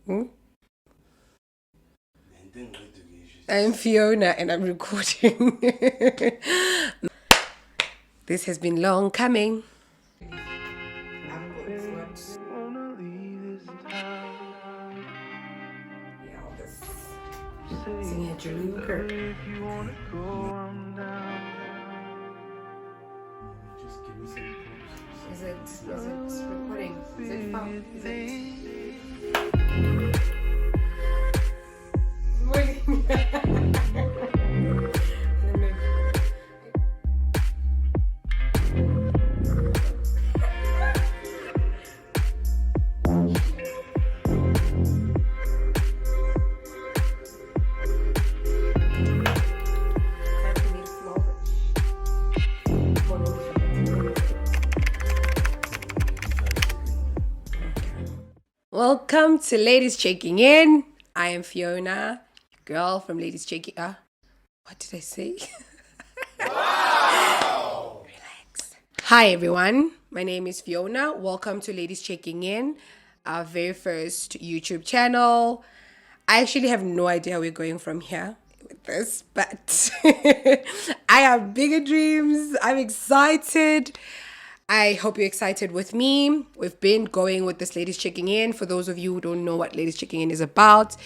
I'm Fiona and I'm recording. This has been long coming. Singing a dream Kirk. Is it recording? Is it fun? Is Welcome to Ladies Checking In. I am Fiona, girl from Ladies Checking. What did I say? Wow! Relax. Hi everyone. My name is Fiona. Welcome to Ladies Checking In, our very first YouTube channel. I actually have no idea how we're going from here with this, but I have bigger dreams. I'm excited. I hope you're excited with me. We've been going with this Ladies Checking In. For those of you who don't know what Ladies Checking In is about,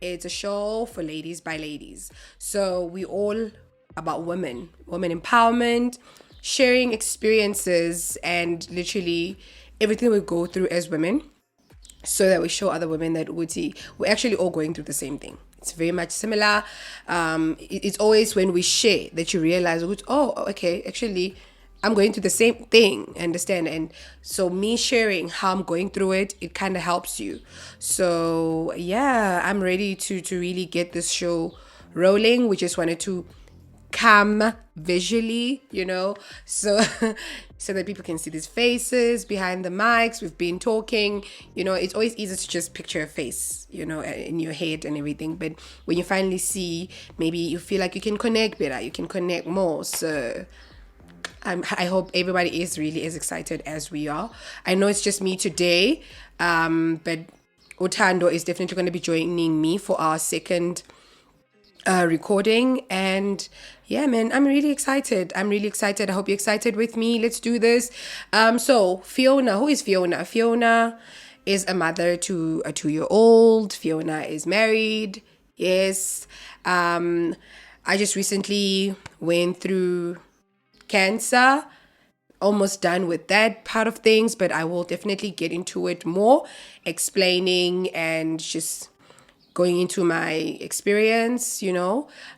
it's a show for ladies by ladies. So we all about women empowerment, sharing experiences, and literally everything we go through as women, so that we show other women that we're actually all going through the same thing. It's very much similar. It's always when we share that you realize, oh, okay, actually, I'm going through the same thing, understand? And so me sharing how I'm going through it, it kind of helps you. So yeah, I'm ready to really get this show rolling. We just wanted to come visually, so so that people can see these faces behind the mics. We've been talking, it's always easy to just picture a face, in your head and everything, but when you finally see, maybe you feel like you can connect better, you can connect more. So I hope everybody is really as excited as we are. I know it's just me today, but Otando is definitely going to be joining me for our second recording. And yeah, man, I'm really excited. I hope you're excited with me. Let's do this. So Fiona, who is Fiona? Fiona is a mother to a 2-year-old. Fiona is married. Yes. I just recently went through cancer, almost done with that part of things, but I will definitely get into it more, explaining and just going into my experience. I've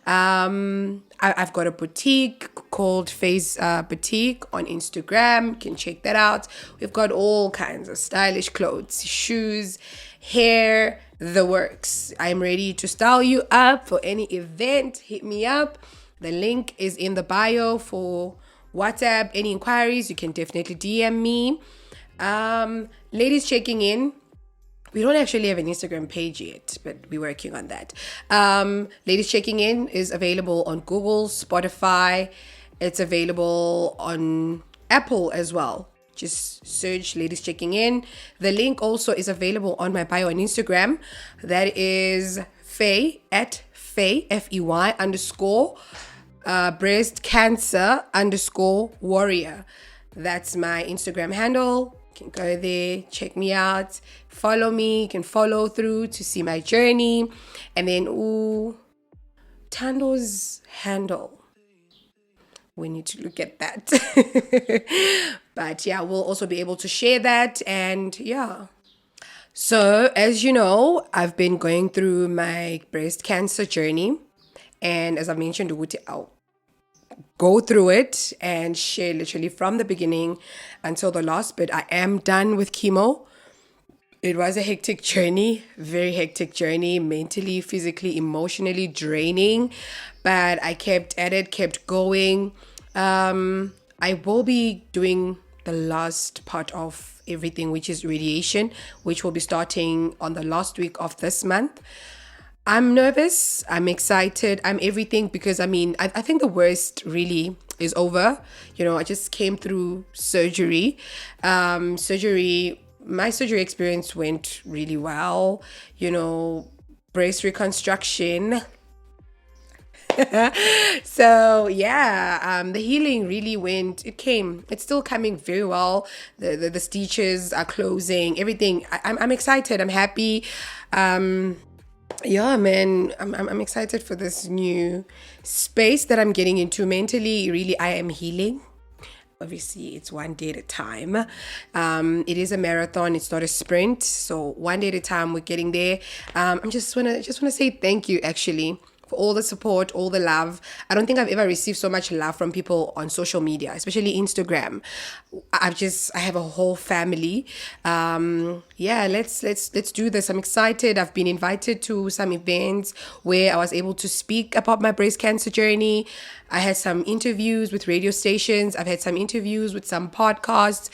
got a boutique called Phase Boutique on Instagram. You can check that out. We've got all kinds of stylish clothes, shoes, hair, the works. I'm ready to style you up for any event. Hit me up. The link is in the bio for WhatsApp. Any inquiries, you can definitely DM me. Ladies Checking In. We don't actually have an Instagram page yet, but we're working on that. Ladies Checking In is available on Google, Spotify. It's available on Apple as well. Just search Ladies Checking In. The link also is available on my bio on Instagram. That is Faye at Faye, Fey _ BreastCancer _ warrior. That's my Instagram handle. You can go there, check me out, follow me. You can follow through to see my journey. And then, Tando's handle. We need to look at that. But yeah, we'll also be able to share that. And yeah. So as you know, I've been going through my breast cancer journey. And as I mentioned, I'll go through it and share literally from the beginning until the last. But I am done with chemo. It was a hectic journey, very hectic journey, mentally, physically, emotionally draining. But I kept at it, kept going. I will be doing the last part of everything, which is radiation, which will be starting on the last week of this month. I'm nervous, I'm excited, I'm everything, because I think the worst really is over. I just came through surgery. Surgery my surgery experience went really well. Breast reconstruction. So yeah, the healing really went. It's still coming very well. The stitches are closing. Everything. I'm excited. I'm happy. Yeah, man, I'm excited for this new space that I'm getting into mentally. Really, I am healing. Obviously, it's one day at a time. It is a marathon. It's not a sprint. So one day at a time, we're getting there. I'm just wanna say thank you, actually, for all the support, all the love. I don't think I've ever received so much love from people on social media, especially Instagram. I have a whole family. Yeah, let's do this. I'm excited. I've been invited to some events where I was able to speak about my breast cancer journey. I had some interviews with radio stations. I've had some interviews with some podcasts.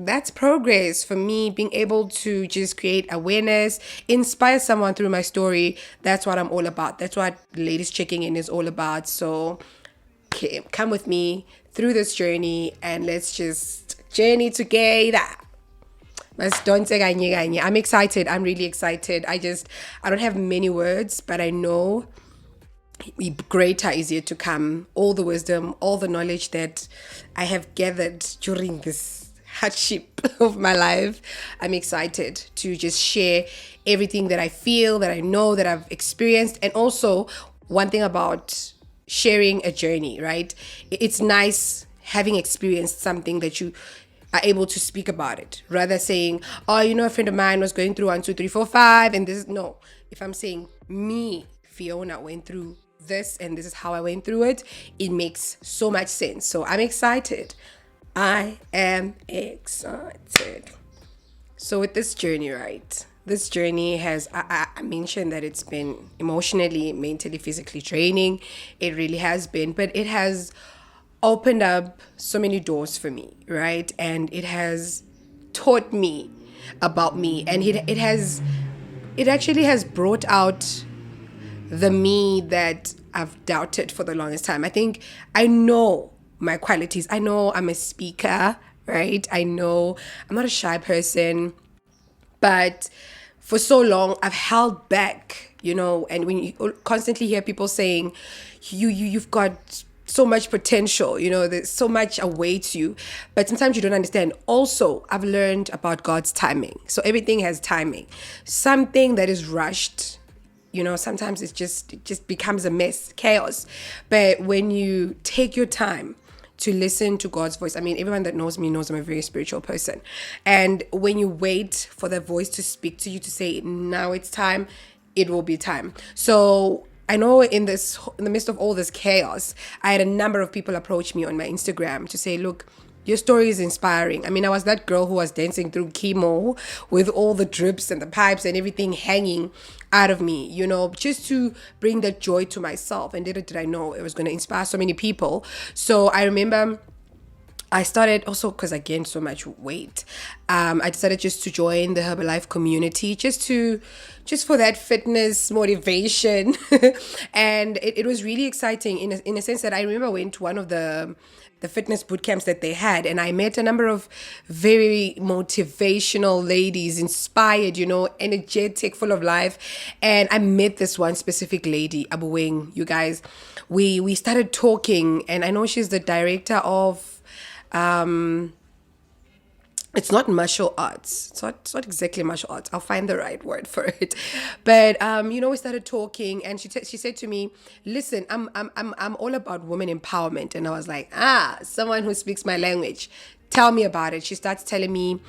That's progress for me, being able to just create awareness, inspire someone through my story. That's what I'm all about. That's what Ladies Checking In is all about. So, okay, come with me through this journey and let's just journey together. Don't say kanye kanye. I'm excited. I'm really excited. I don't have many words, but I know greater is yet to come. All the wisdom, all the knowledge that I have gathered during this hardship of my life, I'm excited to just share everything that I feel, that I know, that I've experienced. And also, one thing about sharing a journey, right? It's nice having experienced something that you are able to speak about it, rather saying, oh, a friend of mine was going through 1, 2, 3, 4, 5, and this. No, if I'm saying me, Fiona, went through this and this is how I went through it, it makes so much sense. So I'm excited. I am excited. So with this journey, right? This journey has, I mentioned that it's been emotionally, mentally, physically draining. It really has been, but it has opened up so many doors for me, right? And it has taught me about me, and it actually has brought out the me that I've doubted for the longest time. I think I know my qualities. I know I'm a speaker, right? I know I'm not a shy person, but for so long I've held back, and when you constantly hear people saying you've got so much potential, there's so much awaits you, but sometimes you don't understand. Also, I've learned about God's timing. So everything has timing. Something that is rushed, sometimes it just becomes a mess, chaos. But when you take your time to listen to God's voice, I mean, everyone that knows me knows I'm a very spiritual person. And when you wait for that voice to speak to you, to say, now it's time, it will be time. So I know in the midst of all this chaos, I had a number of people approach me on my Instagram to say, look, your story is inspiring. I mean, I was that girl who was dancing through chemo with all the drips and the pipes and everything hanging out of me, just to bring that joy to myself. And little did I know it was going to inspire so many people. So I remember I started also, because I gained so much weight, I decided just to join the Herbalife community, just for that fitness motivation. And it was really exciting in a sense that I remember I went to one of the fitness boot camps that they had, and I met a number of very motivational ladies, inspired, energetic, full of life. And I met this one specific lady, Abu Wing. You guys, we started talking, and I know she's the director of it's not martial arts. It's not exactly martial arts. I'll find the right word for it. But we started talking, and she said to me, "Listen, I'm all about women empowerment." And I was like, someone who speaks my language. Tell me about it. She starts telling me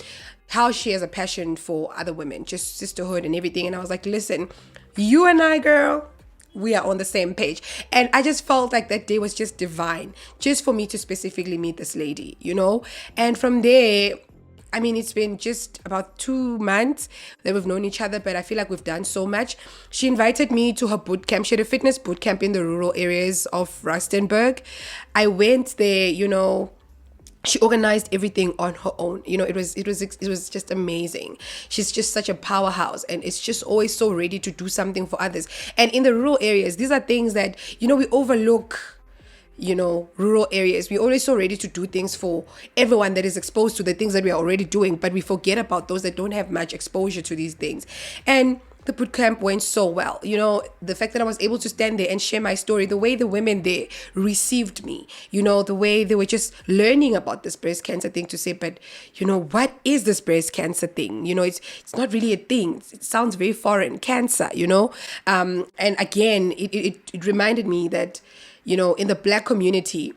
how she has a passion for other women, just sisterhood and everything. And I was like, "Listen, you and I, girl, we are on the same page." And I just felt like that day was just divine, just for me to specifically meet this lady, And from there, I mean, it's been just about 2 months that we've known each other, but I feel like we've done so much. She invited me to her boot camp. She had a fitness boot camp in the rural areas of Rustenburg. I went there, she organized everything on her own. It was just amazing. She's just such a powerhouse, and it's just always so ready to do something for others. And in the rural areas, these are things that, we overlook. rural areas. We're always so ready to do things for everyone that is exposed to the things that we are already doing, but we forget about those that don't have much exposure to these things. And the boot camp went so well. The fact that I was able to stand there and share my story, the way the women there received me, the way they were just learning about this breast cancer thing, to say, but what is this breast cancer thing? It's not really a thing. It sounds very foreign, cancer, and again, it reminded me that, in the Black community,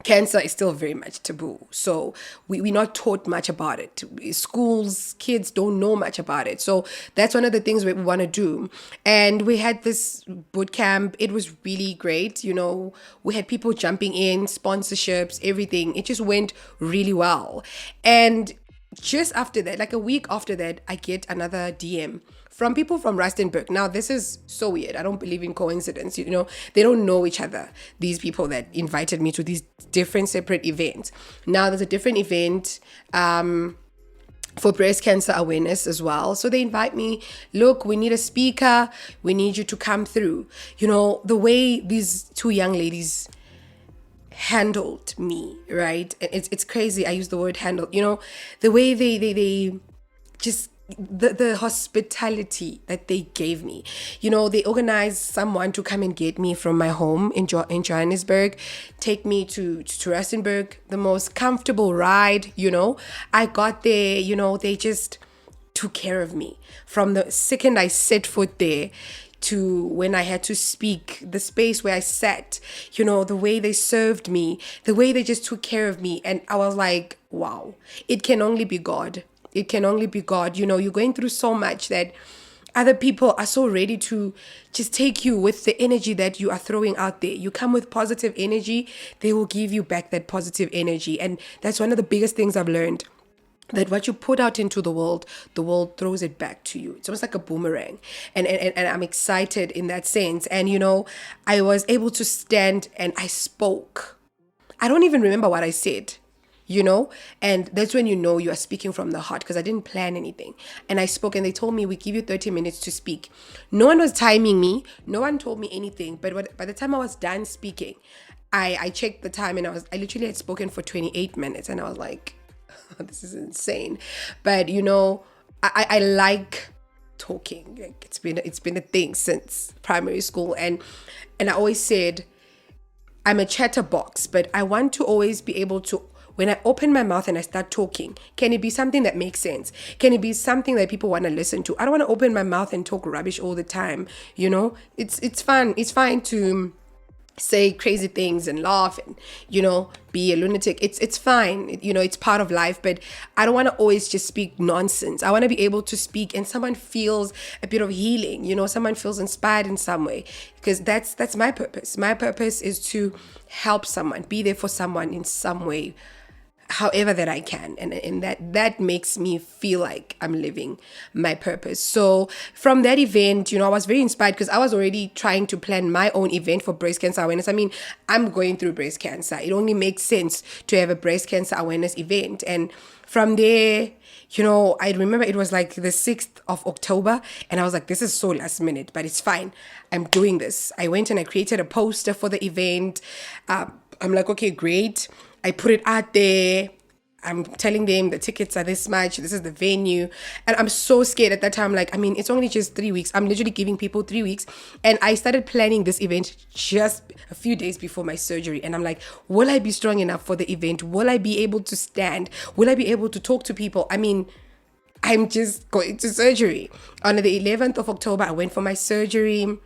cancer is still very much taboo. So we're not taught much about it. Schools, kids don't know much about it. So that's one of the things we want to do. And we had this boot camp. It was really great. We had people jumping in, sponsorships, everything. It just went really well. And just after that, like a week after that, I get another DM from people from Rustenburg. Now, this is so weird. I don't believe in coincidence. They don't know each other, these people that invited me to these different separate events. Now, there's a different event for breast cancer awareness as well. So they invite me, look, we need a speaker. We need you to come through. The way these two young ladies handled me, right? It's crazy. I use the word handled. The way they just the hospitality that they gave me. They organized someone to come and get me from my home in Johannesburg, take me to Rustenburg, the most comfortable ride. I got there, they just took care of me from the second I set foot there to when I had to speak, the space where I sat, the way they served me, the way they just took care of me. And I was like, wow, it can only be God. It can only be God. You're going through so much that other people are so ready to just take you with the energy that you are throwing out there. You come with positive energy, they will give you back that positive energy. And that's one of the biggest things I've learned, that what you put out into the world throws it back to you. It's almost like a boomerang. And I'm excited in that sense. And, I was able to stand and I spoke. I don't even remember what I said. And that's when you are speaking from the heart, because I didn't plan anything. And I spoke and they told me, we give you 30 minutes to speak. No one was timing me. No one told me anything. But by the time I was done speaking, I checked the time and I literally had spoken for 28 minutes. And I was like, this is insane. But, I like talking. Like, it's been a thing since primary school. And I always said, I'm a chatterbox, but I want to always be able to, when I open my mouth and I start talking, can it be something that makes sense? Can it be something that people want to listen to? I don't want to open my mouth and talk rubbish all the time. It's fun. It's fine to say crazy things and laugh and, be a lunatic. It's fine. It's part of life, but I don't want to always just speak nonsense. I want to be able to speak and someone feels a bit of healing, someone feels inspired in some way, because that's my purpose. My purpose is to help someone, be there for someone in some way, however that I can. And that makes me feel like I'm living my purpose. So from that event, I was very inspired, because I was already trying to plan my own event for breast cancer awareness. I mean, I'm going through breast cancer. It only makes sense to have a breast cancer awareness event. And from there, I remember it was like the 6th of October, and I was like, this is so last minute, but it's fine. I'm doing this. I went and I created a poster for the event. I'm like, okay, great. I put it out there. I'm telling them the tickets are this much. This is the venue. And I'm so scared at that time. Like, it's only just 3 weeks. I'm literally giving people 3 weeks. And I started planning this event just a few days before my surgery. And I'm like, will I be strong enough for the event? Will I be able to stand? Will I be able to talk to people? I'm just going to surgery. On the 11th of October, I went for my surgery.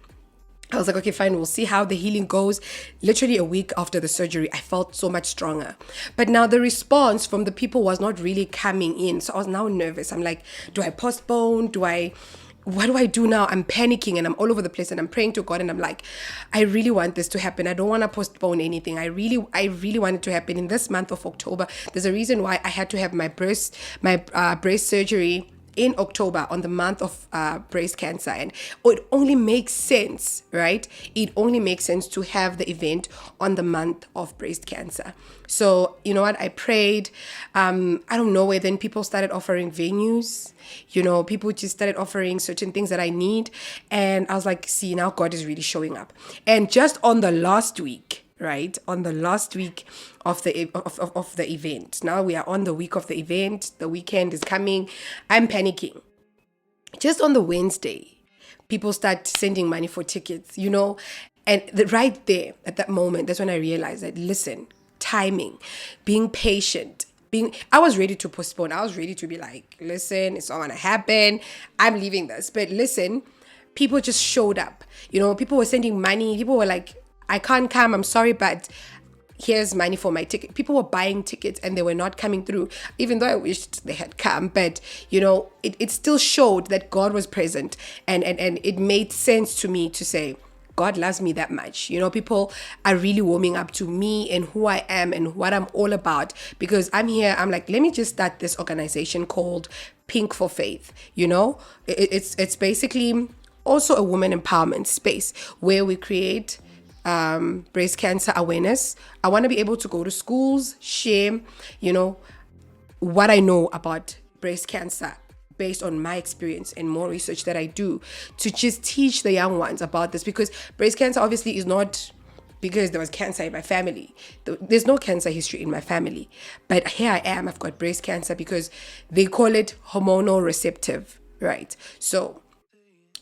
I was like, okay, fine, we'll see how the healing goes. Literally a week after the surgery, I felt so much stronger. But now the response from the people was not really coming in. So I was now nervous. I'm like, do I postpone? What do I do now? I'm panicking and I'm all over the place and I'm praying to God and I'm like, I really want this to happen. I don't want to postpone anything. I really want it to happen in this month of October. There's a reason why I had to have my breast surgery in October, on the month of breast cancer. And it only makes sense, right? It only makes sense to have the event on the month of breast cancer. So, you know what? I prayed. I don't know where then people started offering venues. People just started offering certain things that I need. And I was like, see, now God is really showing up. And just on the last week, right? On the last week of the event. Now we are on the week of the event. The weekend is coming. I'm panicking. Just on the Wednesday, people start sending money for tickets, and right there at that moment, that's when I realized that, listen, timing, being patient, I was ready to postpone. I was ready to be like, listen, it's not gonna happen. I'm leaving this. But listen, people just showed up. People were sending money. People were like, I can't come. I'm sorry, but here's money for my ticket. People were buying tickets and they were not coming through, even though I wished they had come. But, it still showed that God was present, and it made sense to me to say, God loves me that much. People are really warming up to me and who I am and what I'm all about, because I'm here. I'm like, let me just start this organization called Pink for Faith. It's basically also a women empowerment space where we create breast cancer awareness. I want to be able to go to schools, share, what I know about breast cancer based on my experience and more research that I do, to just teach the young ones about this, because breast cancer obviously is not because there was cancer in my family. There's no cancer history in my family. But here I am, I've got breast cancer because they call it hormonal receptive, right? So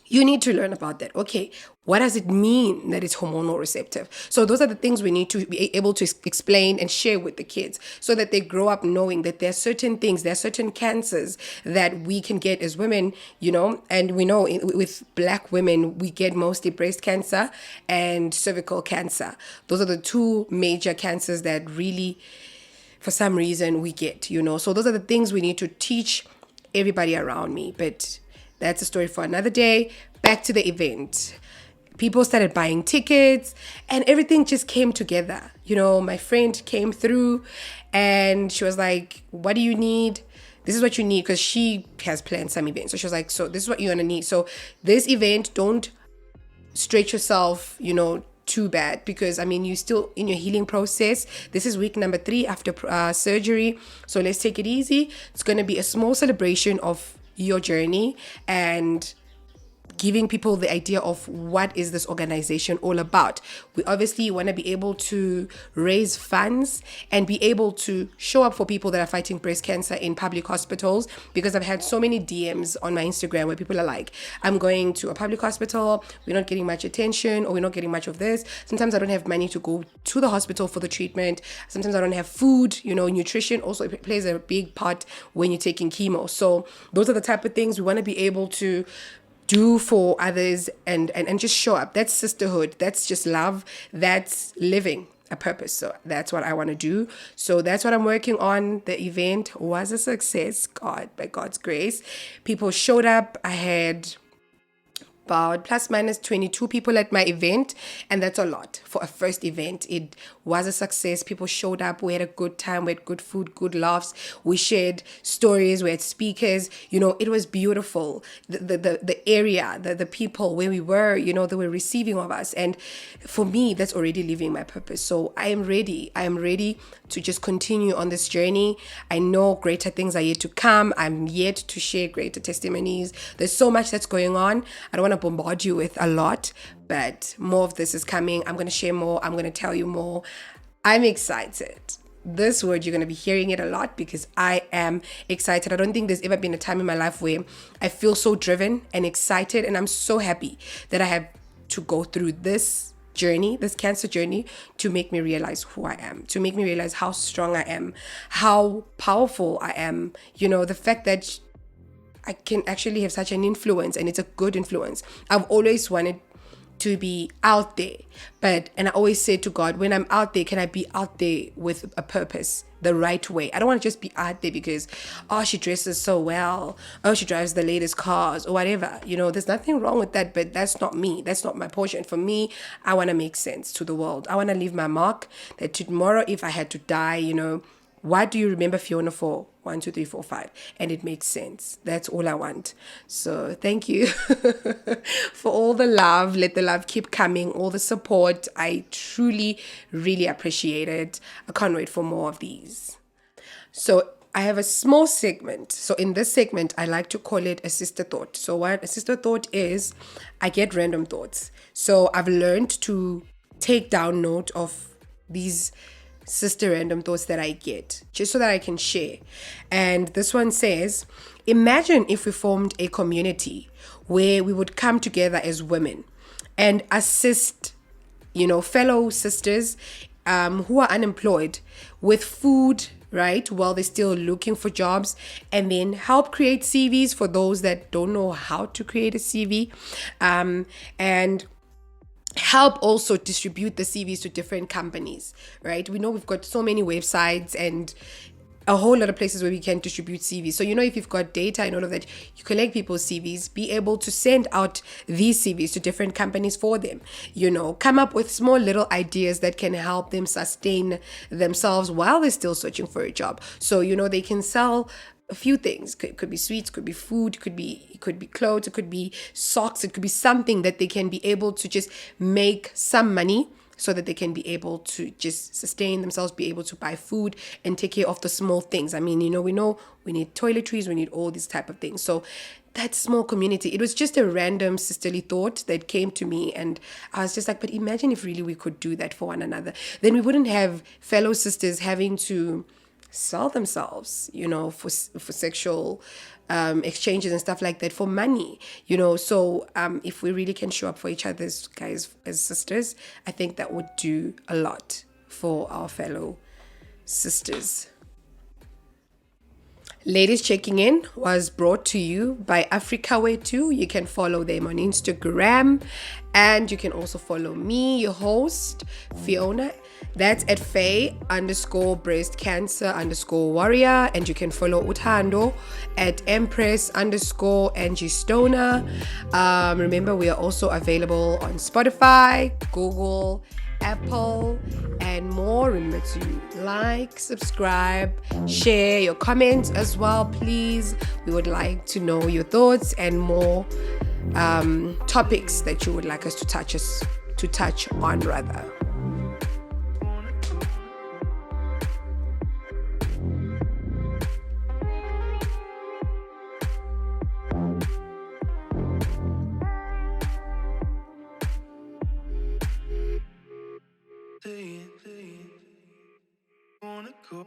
you need to learn about that. Okay, what does it mean that it's hormonal receptive? So those are the things we need to be able to explain and share with the kids, so that they grow up knowing that there are certain things, there are certain cancers that we can get as women, and we know with Black women, we get mostly breast cancer and cervical cancer. Those are the two major cancers that really, for some reason, we get, So those are the things we need to teach everybody around me. But that's a story for another day. Back to the event. People started buying tickets and everything just came together. My friend came through and she was like, what do you need? This is what you need, because she has planned some events. So she was like, so this is what you're going to need. So this event, don't stretch yourself, too bad, because you're still in your healing process. This is week number 3 after surgery. So let's take it easy. It's going to be a small celebration of your journey and giving people the idea of what is this organization all about. We obviously want to be able to raise funds and be able to show up for people that are fighting breast cancer in public hospitals, because I've had so many DMs on my Instagram where people are like, I'm going to a public hospital, we're not getting much attention, or we're not getting much of this. Sometimes I don't have money to go to the hospital for the treatment. Sometimes I don't have food. Nutrition also plays a big part when you're taking chemo. So those are the type of things we want to be able to do for others and just show up. That's sisterhood. That's just love. That's living a purpose. So that's what I want to do. So that's what I'm working on. The event was a success, by God's grace. People showed up. I had about plus minus 22 people at my event, and that's a lot for a first event. It was a success. People showed up. We had a good time. We had good food, good laughs. We shared stories. We had speakers. It was beautiful. The area, the people where we were, they were receiving of us. And for me, that's already living my purpose. So I am ready. I am ready to just continue on this journey. I know greater things are yet to come. I'm yet to share greater testimonies. There's so much that's going on. I don't want to bombard you with a lot, but more of this is coming. I'm going to share more. I'm going to tell you more. I'm excited. This word, you're going to be hearing it a lot, because I am excited. I don't think there's ever been a time in my life where I feel so driven and excited, and I'm so happy that I have to go through this journey, this cancer journey, to make me realize who I am, to make me realize how strong I am, how powerful I am. The fact that I can actually have such an influence, and it's a good influence. I've always wanted to be out there, and I always say to God, when I'm out there, can I be out there with a purpose, the right way? I don't want to just be out there because, she dresses so well, she drives the latest cars or whatever. There's nothing wrong with that, but that's not me. That's not my portion. For me, I want to make sense to the world. I want to leave my mark, that tomorrow, if I had to die, what do you remember Fiona for? 1, 2, 3, 4, 5. And it makes sense. That's all I want. So thank you for all the love. Let the love keep coming. All the support. I truly, really appreciate it. I can't wait for more of these. So I have a small segment. So in this segment, I like to call it a sister thought. So what a sister thought is, I get random thoughts. So I've learned to take down note of these sister random thoughts that I get, just so that I can share. And this one says, imagine if we formed a community where we would come together as women and assist, fellow sisters who are unemployed with food, right? While they're still looking for jobs, and then help create CVs for those that don't know how to create a CV, and help also distribute the CVs to different companies, right? We know we've got so many websites and a whole lot of places where we can distribute CVs. So, if you've got data and all of that, you collect people's CVs, be able to send out these CVs to different companies for them, come up with small little ideas that can help them sustain themselves while they're still searching for a job. So, they can sell a few things. Could be sweets, could be food, could be clothes, it could be socks, it could be something that they can be able to just make some money so that they can be able to just sustain themselves, be able to buy food and take care of the small things. I mean, we know we need toiletries, we need all these type of things. So that small community, it was just a random sisterly thought that came to me, and I was just like, but imagine if really we could do that for one another. Then we wouldn't have fellow sisters having to sell themselves, for sexual exchanges and stuff like that, for money, So if we really can show up for each other's guys as sisters, I think that would do a lot for our fellow sisters. Ladies Checking In was brought to you by Africa Way 2. You can follow them on Instagram, and you can also follow me, your host, Fiona. That's at Faye_BreastCancer_warrior. And you can follow Utando at Empress_Angie Remember, we are also available on Spotify, Google, Apple, and more. Remember to like, subscribe, share your comments as well, please. We would like to know your thoughts and more topics that you would like us to touch on rather. Wanna go.